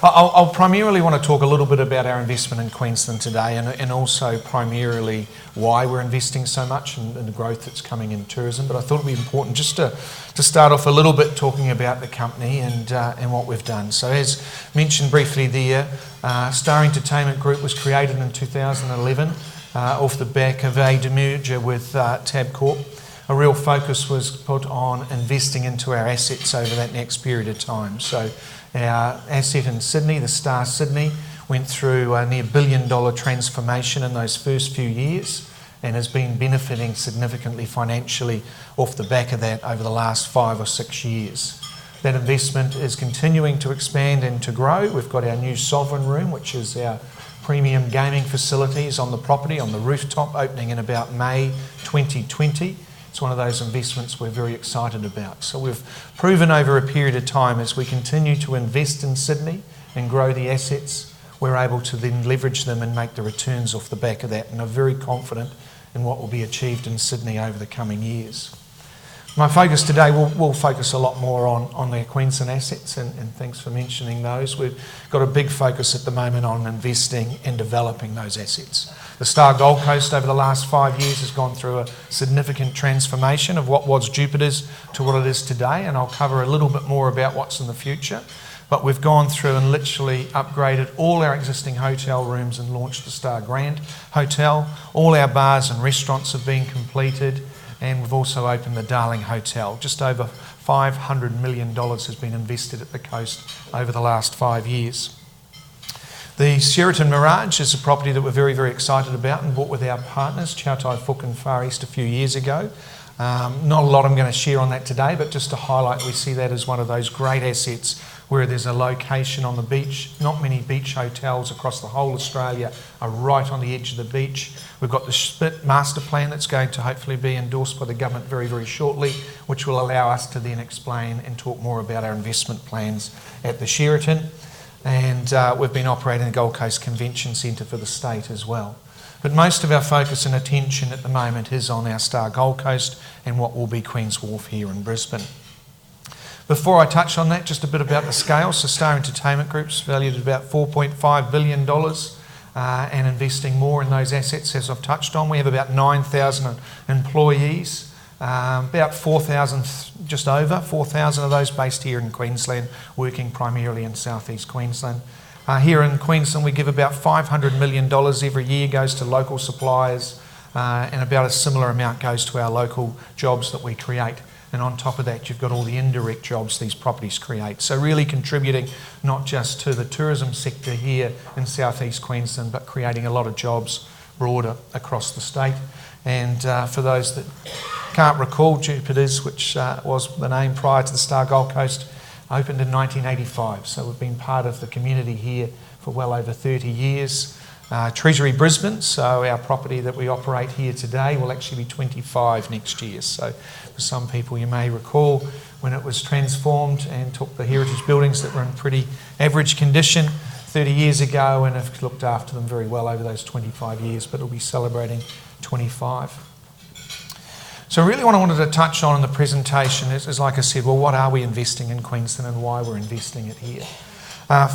I'll primarily want to talk a little bit about our investment in Queensland today, and also primarily why we're investing so much and the growth that's coming in tourism. But I thought it'd be important just to start off a little bit talking about the company and what we've done. So as mentioned briefly there, Star Entertainment Group was created in 2011 off the back of a demerger with Tabcorp. A real focus was put on investing into our assets over that next period of time. So our asset in Sydney, the Star Sydney, went through a near $1 billion transformation in those first few years and has been benefiting significantly financially off the back of that over the last 5 or 6 years. That investment is continuing to expand and to grow. We've got our new Sovereign Room, which is our premium gaming facilities on the property, on the rooftop, opening in about May 2020. It's one of those investments we're very excited about. So we've proven over a period of time, as we continue to invest in Sydney and grow the assets, we're able to then leverage them and make the returns off the back of that, and are very confident in what will be achieved in Sydney over the coming years. My focus today will focus a lot more on the Queensland assets, and thanks for mentioning those. We've got a big focus at the moment on investing and developing those assets. The Star Gold Coast over the last 5 years has gone through a significant transformation of what was Jupiter's to what it is today, and I'll cover a little bit more about what's in the future. But we've gone through and literally upgraded all our existing hotel rooms and launched the Star Grand Hotel. All our bars and restaurants have been completed, and we've also opened the Darling Hotel. Just over $500 million has been invested at the coast over the last 5 years. The Sheraton Mirage is a property that we're very, very excited about and bought with our partners, Chow Tai Fook and Far East, a few years ago. Not a lot I'm going to share on that today, but just to highlight, we see that as one of those great assets where there's a location on the beach. Not many beach hotels across the whole Australia are right on the edge of the beach. We've got the Spit Master Plan that's going to hopefully be endorsed by the government very, very shortly, which will allow us to then explain and talk more about our investment plans at the Sheraton. And we've been operating the Gold Coast Convention Centre for the state as well. But most of our focus and attention at the moment is on our Star Gold Coast and what will be Queen's Wharf here in Brisbane. Before I touch on that, just a bit about the scale. So Star Entertainment Group's valued at about $4.5 billion and investing more in those assets, as I've touched on. We have about 9,000 employees, about 4,000, just over 4,000 of those based here in Queensland, working primarily in southeast Queensland. Here in Queensland, we give about $500 million every year goes to local suppliers, and about a similar amount goes to our local jobs that we create. And on top of that, you've got all the indirect jobs these properties create. So really contributing not just to the tourism sector here in southeast Queensland, but creating a lot of jobs broader across the state. And for those that can't recall, Jupiter's, which was the name prior to the Star Gold Coast, opened in 1985. So we've been part of the community here for well over 30 years. Treasury Brisbane, so our property that we operate here today, will actually be 25 next year. So for some people, you may recall when it was transformed and took the heritage buildings that were in pretty average condition 30 years ago, and have looked after them very well over those 25 years, but it'll be celebrating 25. So really what I wanted to touch on in the presentation is, like I said, well, what are we investing in Queensland and why we're investing it here?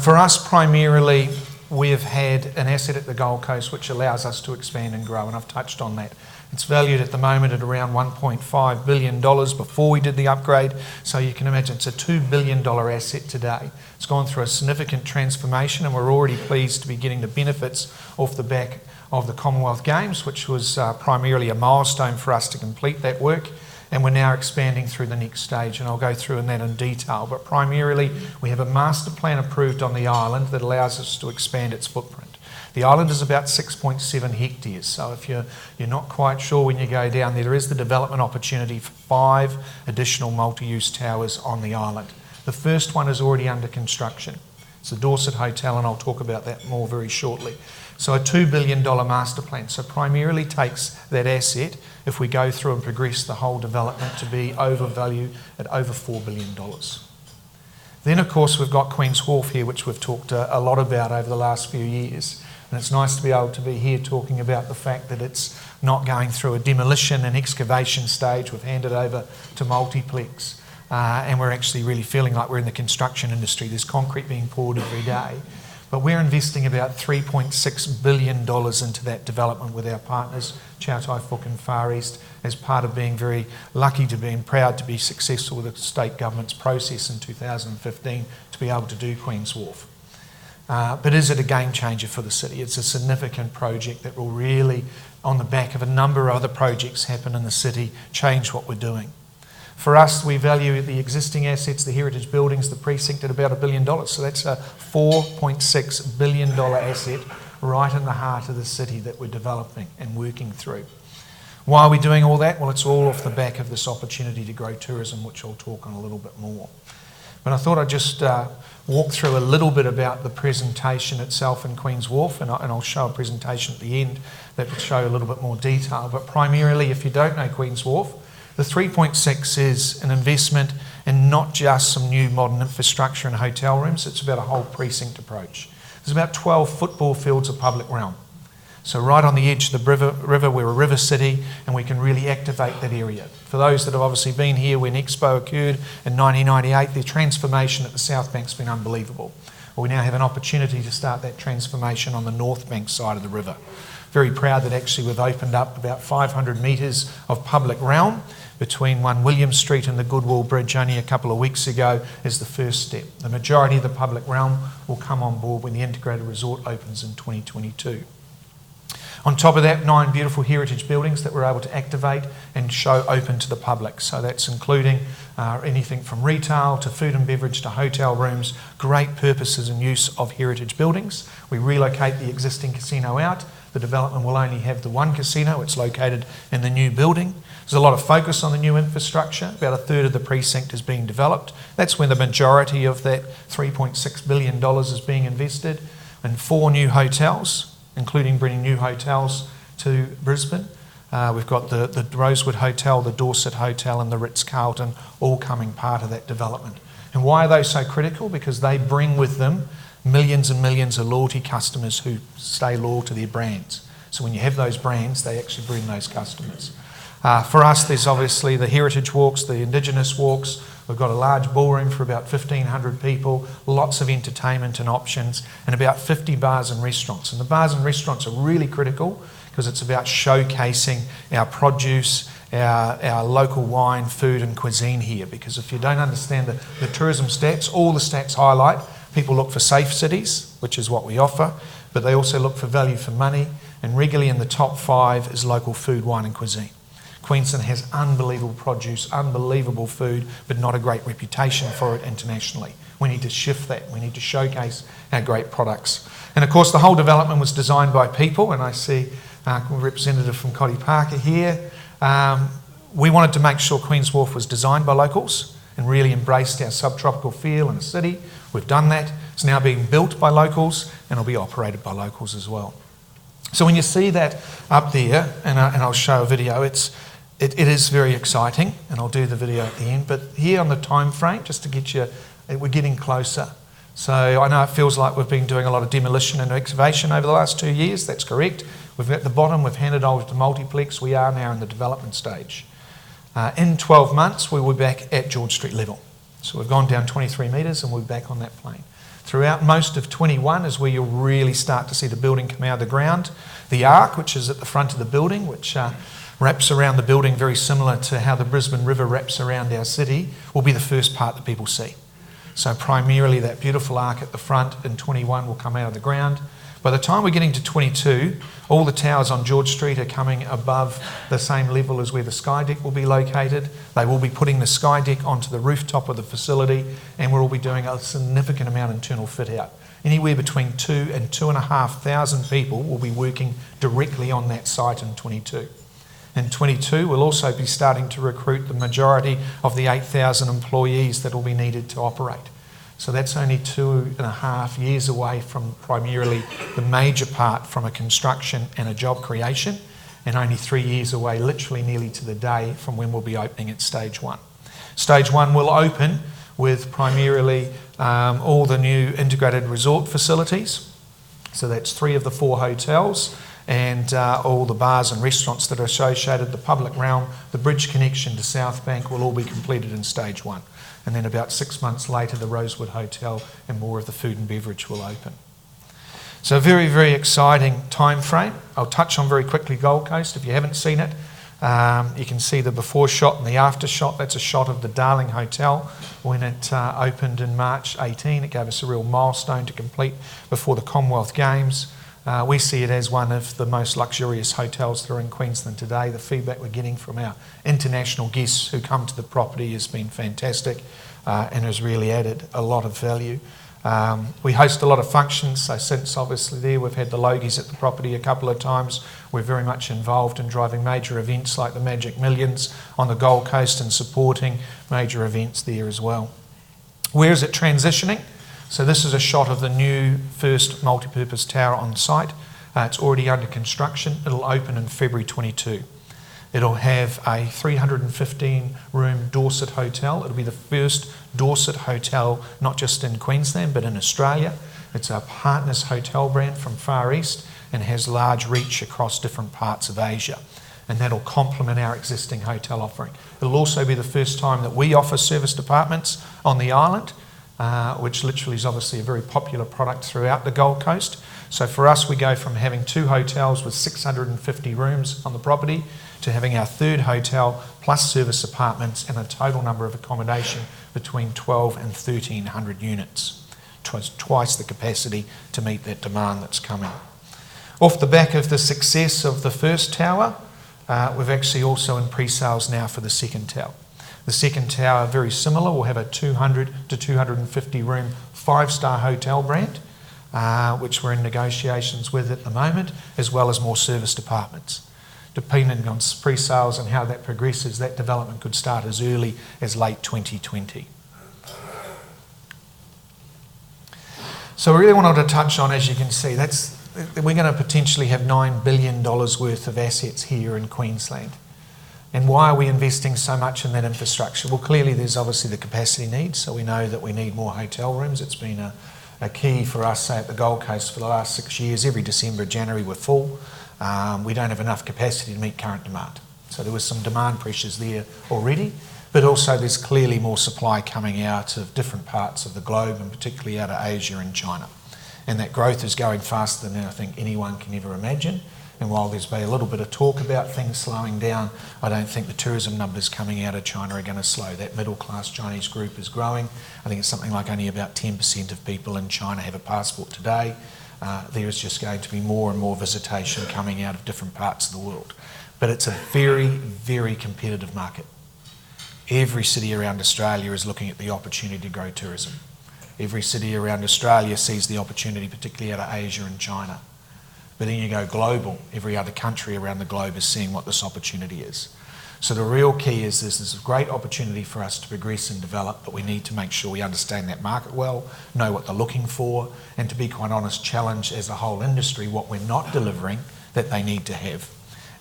For us, primarily, we've had an asset at the Gold Coast which allows us to expand and grow, and I've touched on that. It's valued at the moment at around $1.5 billion before we did the upgrade, so you can imagine it's a $2 billion asset today. It's gone through a significant transformation, and we're already pleased to be getting the benefits off the back of the Commonwealth Games, which was primarily a milestone for us to complete that work. And we're now expanding through the next stage, and I'll go through that in detail. But primarily, we have a master plan approved on the island that allows us to expand its footprint. The island is about 6.7 hectares, so if you're not quite sure when you go down there is the development opportunity for 5 additional multi-use towers on the island. The first one is already under construction. It's the Dorset Hotel, and I'll talk about that more very shortly. So a $2 billion master plan. So primarily takes that asset, if we go through and progress the whole development, to be overvalued at over $4 billion. Then of course we've got Queen's Wharf here, which we've talked a lot about over the last few years. And it's nice to be able to be here talking about the fact that it's not going through a demolition and excavation stage. We've handed over to Multiplex. and we're actually really feeling like we're in the construction industry. There's concrete being poured every day. But we're investing about $3.6 billion into that development with our partners, Chow Tai Fook and Far East, as part of being very lucky to be and proud to be successful with the state government's process in 2015 to be able to do Queen's Wharf. But is it a game changer for the city? It's a significant project that will really, on the back of a number of other projects happen in the city, change what we're doing. For us, we value the existing assets, the heritage buildings, the precinct at about $1 billion. So that's a $4.6 billion asset right in the heart of the city that we're developing and working through. Why are we doing all that? Well, it's all off the back of this opportunity to grow tourism, which I'll talk on a little bit more. But I thought I'd just walk through a little bit about the presentation itself in Queen's Wharf, and I'll show a presentation at the end that will show a little bit more detail. But primarily, if you don't know Queen's Wharf, the 3.6 is an investment in not just some new modern infrastructure and hotel rooms, it's about a whole precinct approach. There's about 12 football fields of public realm. So right on the edge of the river, we're a river city, and we can really activate that area. For those that have obviously been here when Expo occurred in 1998, the transformation at the South Bank's been unbelievable. Well, we now have an opportunity to start that transformation on the North Bank side of the river. Very proud that actually we've opened up about 500 metres of public realm between 1 William Street and the Goodwall Bridge only a couple of weeks ago is the first step. The majority of the public realm will come on board when the integrated resort opens in 2022. On top of that, 9 beautiful heritage buildings that we're able to activate and show open to the public. So that's including anything from retail to food and beverage to hotel rooms, great purposes and use of heritage buildings. We relocate the existing casino out. The development will only have the one casino. It's located in the new building. There's a lot of focus on the new infrastructure. About a third of the precinct is being developed. That's where the majority of that $3.6 billion is being invested in 4 new hotels, including bringing new hotels to Brisbane. We've got the Rosewood Hotel, the Dorset Hotel and the Ritz-Carlton all coming part of that development. And why are they so critical? Because they bring with them millions and millions of loyalty customers who stay loyal to their brands. So when you have those brands, they actually bring those customers. For us, there's obviously the heritage walks, the Indigenous walks. We've got a large ballroom for about 1,500 people, lots of entertainment and options, and about 50 bars and restaurants. And the bars and restaurants are really critical because it's about showcasing our produce, our local wine, food and cuisine here. Because if you don't understand the tourism stats, all the stats highlight people look for safe cities, which is what we offer, but they also look for value for money, and regularly in the top 5 is local food, wine and cuisine. Queensland has unbelievable produce, unbelievable food, but not a great reputation for it internationally. We need to shift that. We need to showcase our great products. And of course, the whole development was designed by people, and I see a representative from Coddy Parker here. We wanted to make sure Queen's Wharf was designed by locals and really embraced our subtropical feel in the city. We've done that. It's now being built by locals and will be operated by locals as well. So when you see that up there, and I'll show a video, it is very exciting, and I'll do the video at the end. But here on the time frame, just to get you, we're getting closer. So I know it feels like we've been doing a lot of demolition and excavation over the last 2 years. That's correct. We've at the bottom, we've handed over to multiplex. We are now in the development stage. In 12 months, we will be back at George Street level. So we've gone down 23 metres and we're back on that plane. Throughout most of 21 is where you'll really start to see the building come out of the ground. The arc, which is at the front of the building, which wraps around the building very similar to how the Brisbane River wraps around our city, will be the first part that people see. So primarily that beautiful arc at the front in 21 will come out of the ground. By the time we're getting to 22, all the towers on George Street are coming above the same level as where the sky deck will be located. They will be putting the sky deck onto the rooftop of the facility, and we'll be doing a significant amount of internal fit out. Anywhere between 2,000 and 2,500 people will be working directly on that site in 22. In 22, we'll also be starting to recruit the majority of the 8,000 employees that will be needed to operate. So that's only 2.5 years away from primarily the major part from a construction and a job creation, and only 3 years away, literally nearly to the day, from when we'll be opening at stage 1. Stage 1 will open with primarily all the new integrated resort facilities. So that's 3 of the 4 hotels and all the bars and restaurants that are associated, the public realm, the bridge connection to South Bank will all be completed in stage 1. And then about 6 months later, the Rosewood Hotel and more of the food and beverage will open. So a very, very exciting time frame. I'll touch on very quickly Gold Coast. If you haven't seen it, you can see the before shot and the after shot. That's a shot of the Darling Hotel when it opened in March 18. It gave us a real milestone to complete before the Commonwealth Games. We see it as one of the most luxurious hotels that are in Queensland today. The feedback we're getting from our international guests who come to the property has been fantastic and has really added a lot of value. We host a lot of functions, so since obviously there we've had the Logies at the property a couple of times. We're very much involved in driving major events like the Magic Millions on the Gold Coast and supporting major events there as well. Where is it transitioning? So this is a shot of the new first multi-purpose tower on site. It's already under construction. It'll open in February 22. It'll have a 315-room Dorset hotel. It'll be the first Dorset hotel, not just in Queensland, but in Australia. It's a Partners hotel brand from Far East and has large reach across different parts of Asia. And that'll complement our existing hotel offering. It'll also be the first time that we offer serviced apartments on the island, which literally is obviously a very popular product throughout the Gold Coast. So for us, we go from having 2 hotels with 650 rooms on the property to having our 3rd hotel plus service apartments and a total number of accommodation between 12 and 1,300 units. Twice the capacity to meet that demand that's coming. Off the back of the success of the first tower, we've actually also in pre-sales now for the second tower. The second tower, very similar, will have a 200 to 250 room 5-star hotel brand, which we're in negotiations with at the moment, as well as more serviced apartments. Depending on pre-sales and how that progresses, that development could start as early as late 2020. So we really wanted to touch on, as you can see, we're going to potentially have $9 billion worth of assets here in Queensland. And why are we investing so much in that infrastructure? Well, clearly there's obviously the capacity needs, so we know that we need more hotel rooms. It's been a key for us, say, at the Gold Coast for the last 6 years. Every December, January, we're full. We don't have enough capacity to meet current demand. So there was some demand pressures there already, but also there's clearly more supply coming out of different parts of the globe, and particularly out of Asia and China. And that growth is going faster than I think anyone can ever imagine. And while there's been a little bit of talk about things slowing down, I don't think the tourism numbers coming out of China are going to slow. That middle-class Chinese group is growing. I think it's something like only about 10% of people in China have a passport today. There is just going to be more and more visitation coming out of different parts of the world. But it's a very, very competitive market. Every city around Australia is looking at the opportunity to grow tourism. Every city around Australia sees the opportunity, particularly out of Asia and China. But then you go global, every other country around the globe is seeing what this opportunity is. So the real key is this is a great opportunity for us to progress and develop, but we need to make sure we understand that market well, know what they're looking for, and to be quite honest, challenge as a whole industry what we're not delivering that they need to have.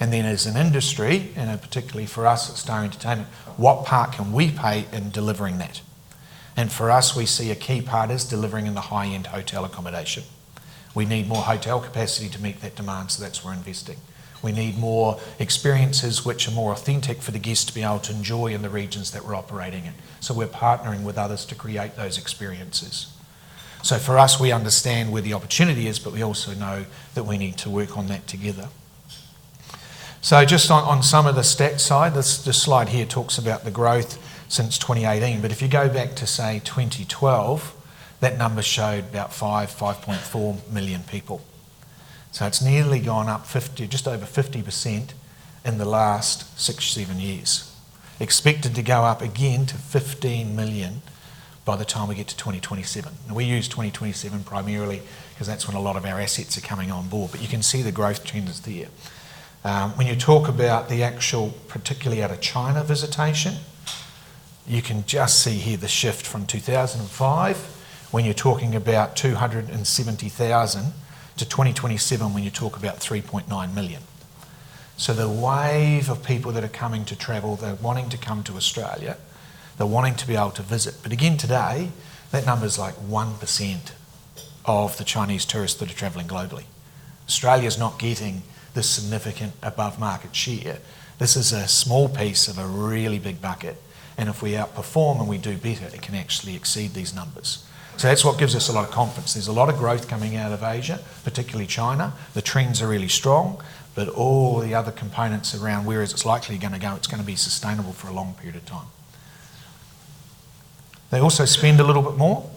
And then as an industry, and particularly for us at Star Entertainment, what part can we play in delivering that? And for us, we see a key part is delivering in the high-end hotel accommodation. We need more hotel capacity to meet that demand, so that's where we're investing. We need more experiences which are more authentic for the guests to be able to enjoy in the regions that we're operating in. So we're partnering with others to create those experiences. So for us, we understand where the opportunity is, but we also know that we need to work on that together. So just on some of the stats side, this slide here talks about the growth since 2018, but if you go back to say 2012, that number showed about 5.4 million people. So it's nearly gone up just over 50% in the last 6-7 years. Expected to go up again to 15 million by the time we get to 2027. And we use 2027 primarily because that's when a lot of our assets are coming on board, but you can see the growth trend is there. When you talk about the actual, particularly out of China visitation, you can just see here the shift from 2005 when you're talking about 270,000 to 2027 when you talk about 3.9 million. So the wave of people that are coming to travel, they're wanting to come to Australia, they're wanting to be able to visit. But again today, that number is like 1% of the Chinese tourists that are travelling globally. Australia's not getting this significant above market share, this is a small piece of a really big bucket. And if we outperform and we do better, it can actually exceed these numbers. So that's what gives us a lot of confidence. There's a lot of growth coming out of Asia, particularly China. The trends are really strong, but all the other components around where is it's likely going to go, it's going to be sustainable for a long period of time. They also spend a little bit more.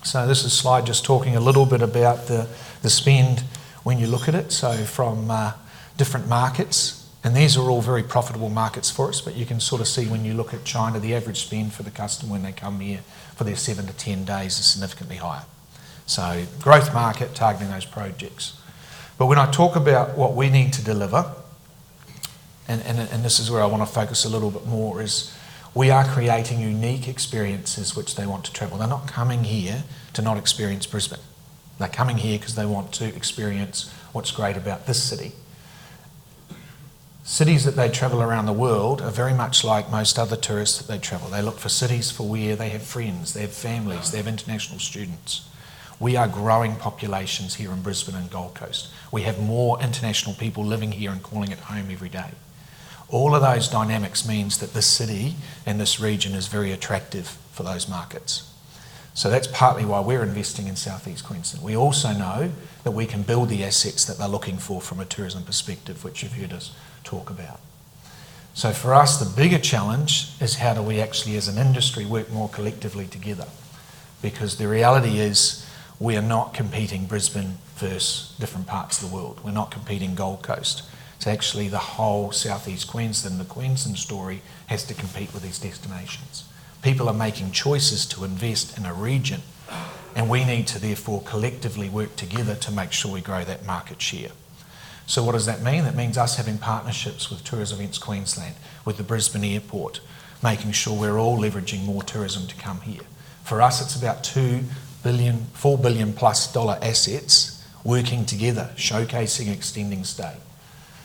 So this is a slide just talking a little bit about the spend when you look at it. So from different markets, and these are all very profitable markets for us, but you can sort of see when you look at China, the average spend for the customer when they come here for their 7 to 10 days is significantly higher. So growth market targeting those projects. But when I talk about what we need to deliver, and this is where I want to focus a little bit more, is we are creating unique experiences which they want to travel. They're not coming here to not experience Brisbane. They're coming here because they want to experience what's great about this city. Cities that they travel around the world are very much like most other tourists that they travel. They look for cities for where they have friends, they have families, they have international students. We are growing populations here in Brisbane and Gold Coast. We have more international people living here and calling it home every day. All of those dynamics means that this city and this region is very attractive for those markets. So that's partly why we're investing in South East Queensland. We also know that we can build the assets that they're looking for from a tourism perspective, which you've heard us talk about. So for us, the bigger challenge is how do we actually as an industry work more collectively together? Because the reality is we are not competing Brisbane versus different parts of the world. We're not competing Gold Coast. It's actually the whole South East Queensland. The Queensland story has to compete with these destinations. People are making choices to invest in a region, and we need to therefore collectively work together to make sure we grow that market share. So what does that mean? That means us having partnerships with Tourism Events Queensland, with the Brisbane Airport, making sure we're all leveraging more tourism to come here. For us, it's about $4 billion plus assets working together, showcasing, extending stay.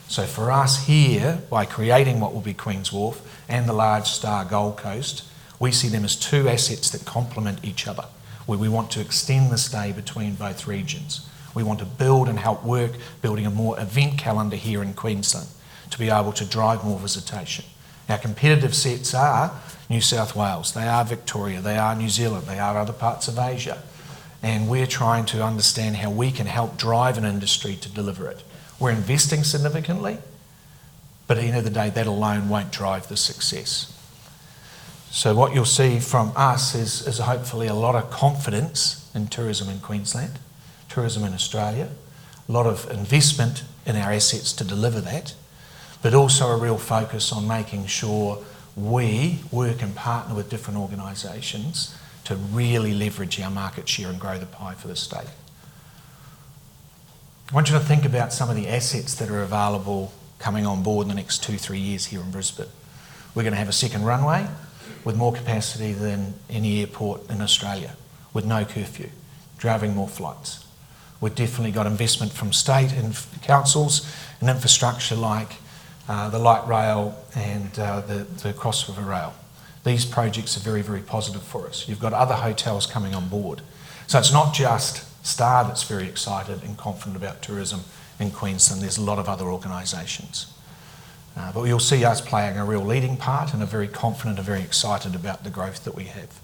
So for us here, by creating what will be Queen's Wharf and the large Star Gold Coast, we see them as two assets that complement each other, where we want to extend the stay between both regions. We want to build and help work building a more event calendar here in Queensland to be able to drive more visitation. Our competitive sets are New South Wales, they are Victoria, they are New Zealand, they are other parts of Asia. And we're trying to understand how we can help drive an industry to deliver it. We're investing significantly, but at the end of the day, that alone won't drive the success. So what you'll see from us is hopefully a lot of confidence in tourism in Queensland, tourism in Australia, a lot of investment in our assets to deliver that, but also a real focus on making sure we work and partner with different organisations to really leverage our market share and grow the pie for the state. I want you to think about some of the assets that are available coming on board in the next 2-3 years here in Brisbane. We're going to have a second runway with more capacity than any airport in Australia, with no curfew, driving more flights. We've definitely got investment from state and councils and infrastructure like the light rail and the Cross River Rail. These projects are very, very positive for us. You've got other hotels coming on board. So it's not just Star that's very excited and confident about tourism in Queensland. There's a lot of other organisations. But you'll see us playing a real leading part and are very confident and very excited about the growth that we have.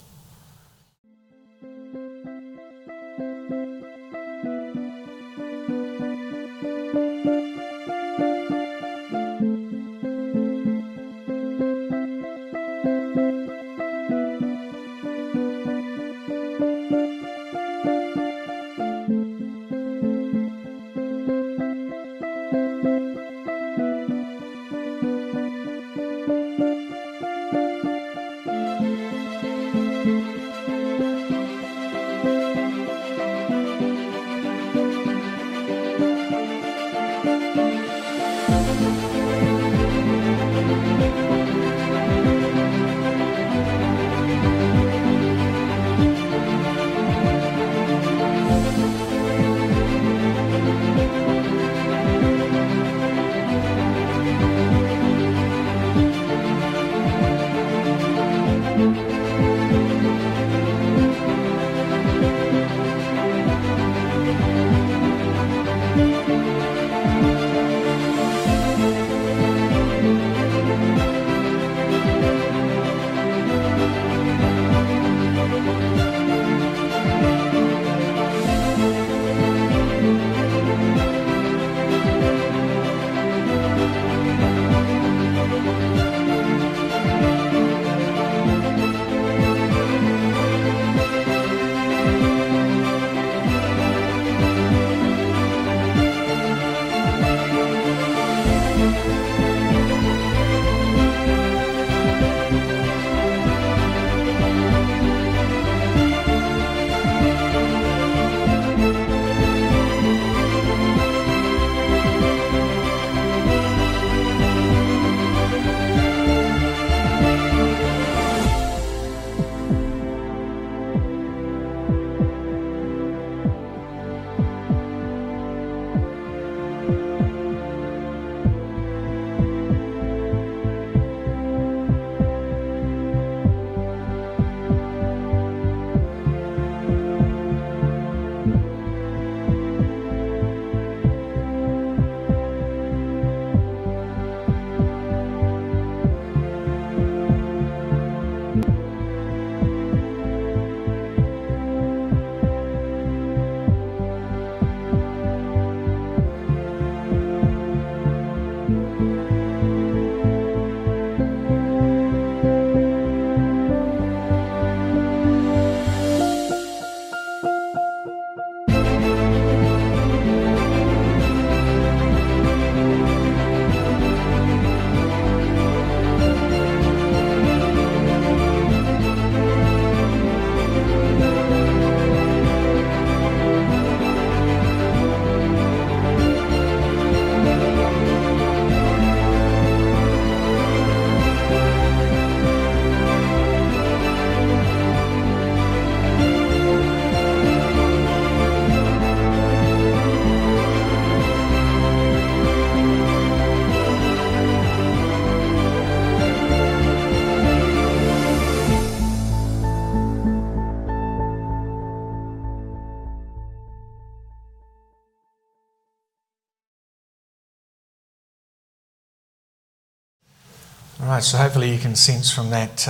All right, so hopefully you can sense from that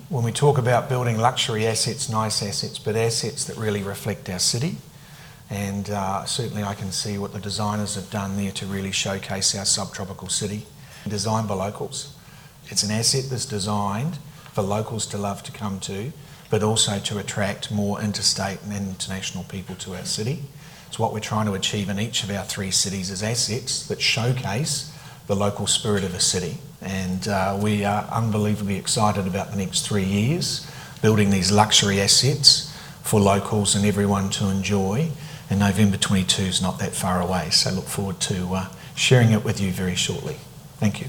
when we talk about building luxury assets, nice assets, but assets that really reflect our city. And certainly I can see what the designers have done there to really showcase our subtropical city. Designed by locals. It's an asset that's designed for locals to love to come to, but also to attract more interstate and international people to our city. It's what we're trying to achieve in each of our 3 cities as assets that showcase the local spirit of a city. And we are unbelievably excited about the next 3 years, building these luxury assets for locals and everyone to enjoy. And November 22 is not that far away, so look forward to sharing it with you very shortly. Thank you.